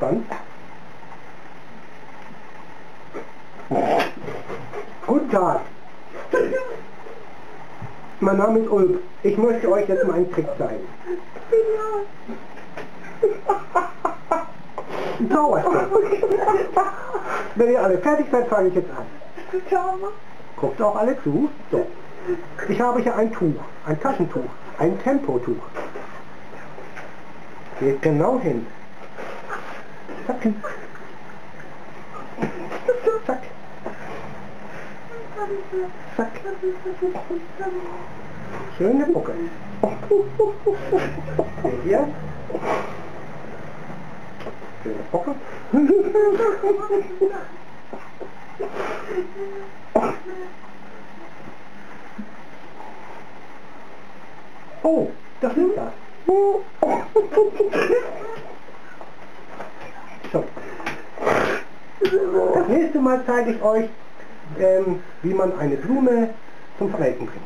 Dann. Guten Tag. Mein Name ist Ulf. Ich möchte euch jetzt mal einen Trick zeigen. Ein Zaubertrick. Wenn ihr alle fertig seid, fange ich jetzt an. Guckt auch alle zu. So. Ich habe hier ein Tuch, ein Taschentuch, ein Tempotuch. Geht genau hin. Zack. Zack. Zack. Schöne Bucke. Hier. Schöne Bucke. Oh, das ist das. So. Das nächste Mal zeige ich euch, wie man eine Blume zum Verwelken bringt.